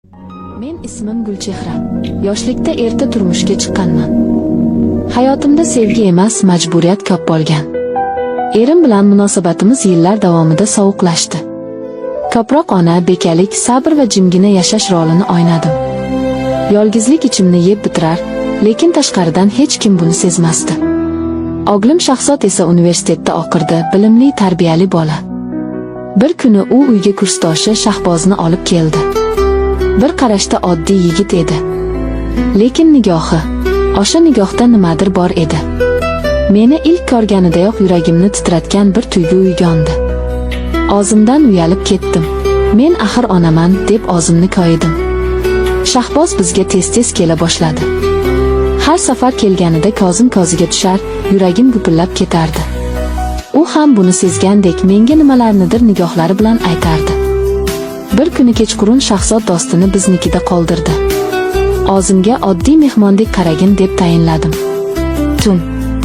Men ismim Gulchehra. Yoshlikda erta turmushga chiqqanman. Hayotimda sevgi emas, majburiyat ko'p bo'lgan. Erim bilan munosabatimiz yillar davomida sovuqlashdi. Ko'proq ona, bekalik, sabr va jimgina yashash rolini o'ynadim. Yolg'izlik ichimni yeb bitirar, lekin tashqaridan hech kim buni sezmasdi. O'g'lim Shahzod esa universitetda o'qirdi, bilimli, tarbiyali bola. Bir kuni u uyga kursdoshi Shahbozni olib keldi. Bir qarashda oddiy yigit edi. Lekin nigohi, o'sha nigohda nimadir bor edi. Meni ilk ko'rganidayoq yuragimni titratgan bir tuyg'u uyg'ondi. O'zimdan uyalib ketdim. Men axir onaman deb o'zimni koyidim. Shahboz bizga tez-tez kela boshladi. Har safar kelganida ko'zim ko'ziga tushar, yuragim gupillab ketardi. U ham buni sezgandek menga nimalarnidir nigohlari bilan aytardi. Bir kuni kechqurun Shahzod do'stini biznikida qoldirdi. O'zimga oddiy mehmondek qaragin deb tayinladim. Tun,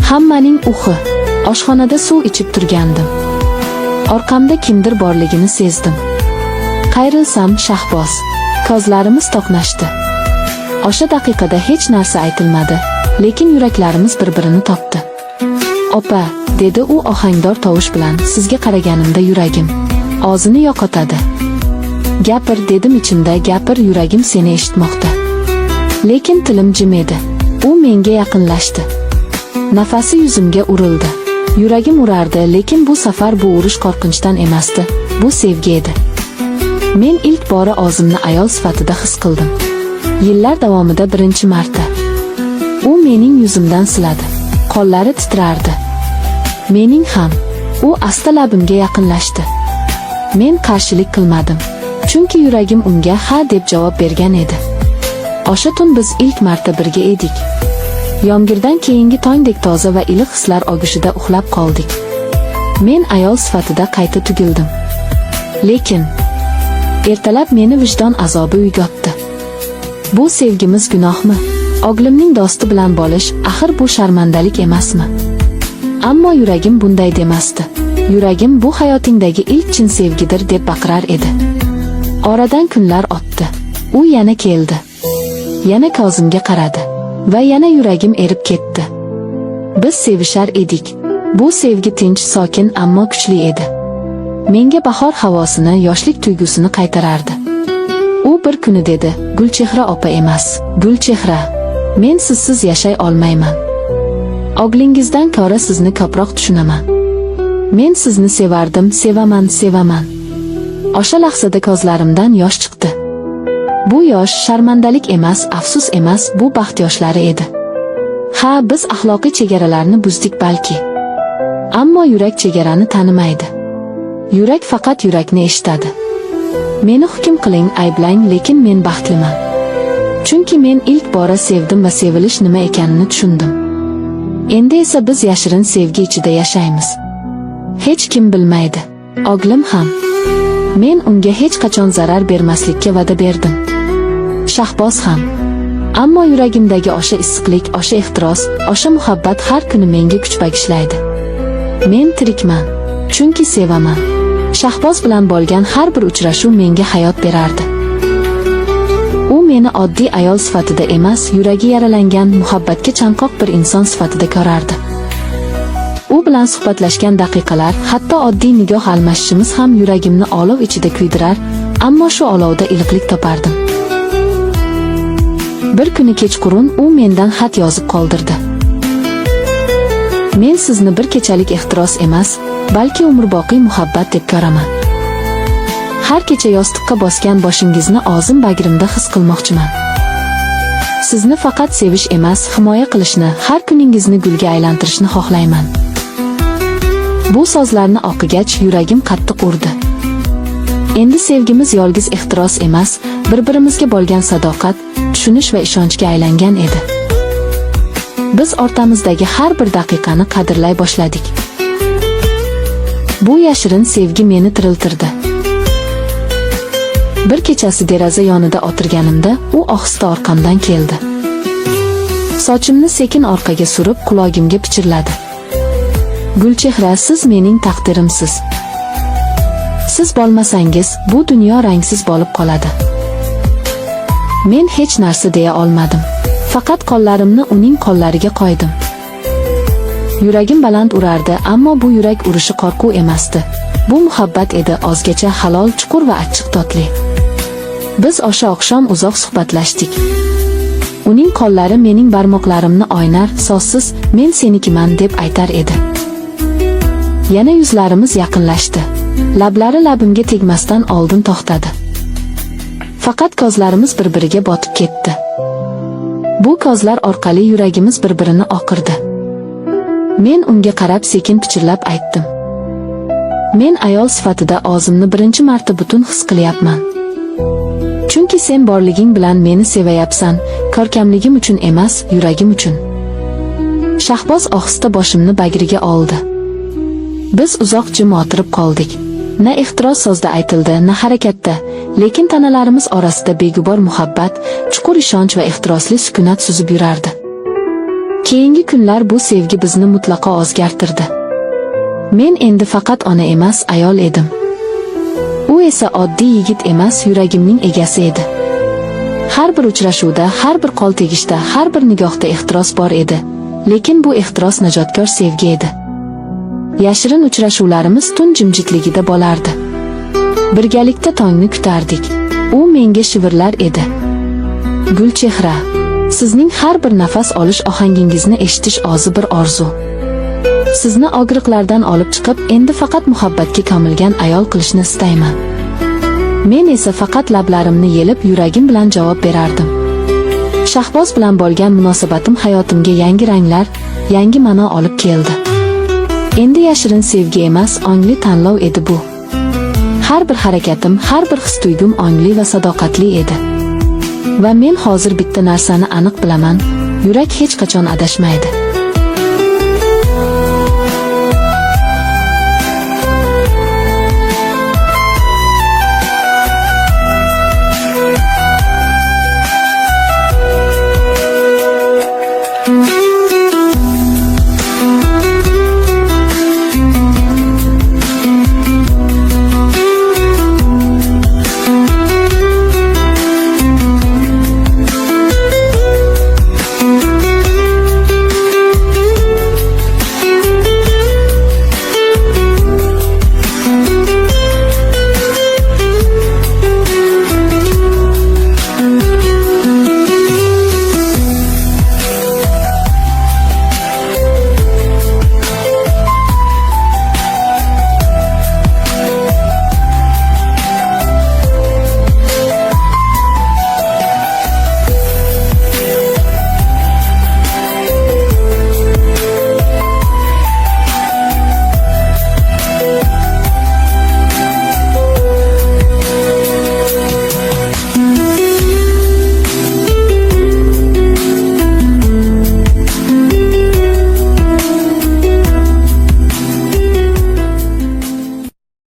hammaning uxi, oshxonada suv ichib turgandim. Orqamda kimdir borligini sezdim. Qayrilsam Shahboz. Ko'zlarimiz to'qnashdi. O'sha daqiqada hech narsa aytilmadi, lekin yuraklarimiz bir-birini topdi. "Opa", dedi u ohangdor tovush bilan, "sizga qaraganimda yuragim o'zini yo'qotadi." "Gapir", dedim ichimda, "gapir, yuragim seni eshitmoqda." Lekin tilim jim edi. U menga yaqinlashdi. Nafasi yuzimga urildi. Yuragim urardi, lekin bu safar bu urish qo'rqinchdan emasdi, bu sevgi edi. Men ilk bora o'zimni ayol sifatida his qildim. Yillar davomida birinchi marta. U mening yuzimdan siladi. Qo'llari titrardi. Mening ham. U asta labimga yaqinlashdi. Men qarshilik qilmadim. Chunki yuragim unga ha deb javob bergan edi. O'sha tun biz ilk marta birga edik. Yomg'irdan keyingi tongdek toza va iliq hislar og'ushida uxlab qoldik. Men ayol sifatida qayta tugildim. Lekin ertalab meni vijdon azobi uyg'otdi. Bu sevgimiz gunohmi? O'g'limning do'sti bilan bo'lish, axir bu sharmandalik emasmi? Ammo yuragim bunday demasdi. Yuragim bu hayotingdagi ilk chin sevgidir deb baqirar edi. Oradan kunlar o'tdi. U yana keldi. Yana ko'zimga qaradi va yana yuragim erib ketdi. Biz sevishar edik. Bu sevgi tinch, sokin, ammo kuchli edi. Menga bahor havosini, yoshlik tuyg'usini qaytarardi. U bir kuni dedi, "Gulchehra opa emas, Gulchehra, men sizsiz yashay olmayman. O'g'lingizdan ko'ra sizni ko'proq tushunaman. Men sizni sevardim, sevaman." O'sha lahzada ko'zlarimdan yosh chiqdi. Bu yosh sharmandalik emas, afsus emas, bu baxt yoshlari edi. Ha, biz axloqiy chegaralarni buzdik balki. Ammo yurak chegarani tanimaydi. Yurak faqat yurakni eshitadi. Meni hukm qiling, ayblang, lekin men baxtliman. Chunki men ilk bora sevdim va sevilish nima ekanini tushundim. Endi esa biz yashirin sevgi ichida yashaymiz. Hech kim bilmaydi. O'g'lim ham. Men unga hech qachon zarar bermaslikka va'da berdim. Shahboz ham. Ammo yuragimdagi o'sha issiqlik, o'sha ehtiros, o'sha muhabbat har kuni menga kuch bag'ishlaydi. Men tirikman, chunki sevaman. Shahboz bilan bo'lgan har bir uchrashuv menga hayot berardi. U meni oddiy ayol sifatida emas, yuragi yaralangan, muhabbatga chanqoq bir inson sifatida ko'rardi. U bilan suhbatlashgan daqiqalar, hatto oddiy nigoh almashishimiz ham yuragimni olov ichida kuydirar, ammo shu olovda iliqlik topardim. Bir kuni kechqurun u mendan xat yozib qoldirdi. Men sizni bir kechalik ehtiros emas, balki umrboqiy muhabbat deb ko'raman. Har kecha yostiqqa bosgan boshingizni o'zim bag'rimda his qilmoqchiman. Sizni faqat sevish emas, himoya qilishni, har kuningizni gulga aylantirishni xohlayman. Bu so'zlarni o'qigach yuragim qattiq urdi. Endi sevgimiz yolg'iz ehtiros emas, bir-birimizga bo'lgan sadoqat, tushunish va ishonchga aylangan edi. Biz o'rtamizdagi har bir daqiqani qadrlay boshladik. Bu yashirin sevgi meni tiriltirdi. Bir kechasi deraza yonida o'tirganimda u ohista orqamdan keldi. Sochimni sekin orqaga surib qulog'imga pichirladi. "Gulchehra, siz mening taqdirimsiz. Siz bo'lmasangiz bu dunyo rangsiz bo'lib qoladi." Men hech narsa deya olmadim. Faqat qo'llarimni uning qo'llariga qo'ydim. Yuragim baland urardi, ammo bu yurak urishi qo'rquv emasdi. Bu muhabbat edi, ozgacha halol, chuqur va achchiq totli. Biz o'sha oqshom uzoq suhbatlashdik. Uning qo'llari mening barmoqlarimni o'ynar, so'zsiz men senikiman deb aytar edi. Yana yuzlarimiz yaqinlashdi. Lablari labimga tegmasdan oldin to'xtadi. Faqat ko'zlarimiz bir-biriga botib ketdi. Bu ko'zlar orqali yuragimiz bir-birini oqirdi. Men unga qarab sekin pichirlab aytdim. Men ayol sifatida o'zimni birinchi marta butun his qilyapman. Chunki sen borliging bilan meni sevayapsan, ko'rkamligim uchun emas, yuragim uchun. Shahboz ohista boshimni bagriga oldi. Biz uzoq jim o'tirib qoldik. Na ehtiroz so'zda aytildi, na harakatda, lekin tanalarimiz orasida begubor muhabbat, chuqur ishonch va ehtirosli sukunat suzib yurardi. Keyingi kunlar bu sevgi bizni mutlaqo o'zgartirdi. Men endi faqat ona emas, ayol edim. U esa oddiy yigit emas, yuragimning egasi edi. Har bir uchrashuvda, har bir qo'l tegishda, har bir nigohda ehtiros bor edi, lekin bu ehtiros najotkor sevgi edi. Yashirin uchrashuvlarimiz tun jimjitligida bo'lardi. Birgalikda tongni kutardik. U menga shivirlar edi. Gulchehra, sizning har bir nafas olish ohangingizni eshitish o'zi bir orzu. Sizni og'riqlardan olib chiqib, endi faqat muhabbatga ko'milgan ayol qilishni istayman. Men esa faqat lablarimni yelib, yuragim bilan javob berardim. Shahboz bilan bo'lgan munosabatim hayotimga yangi ranglar, yangi ma'no olib keldi. Endi yashirin sevgi emas, ongli tanlov edi bu. Har bir harakatim, har bir his-tuyg'um ongli va sadoqatli edi. Va men hozir bitta narsani aniq bilaman, yurak hech qachon adashmaydi.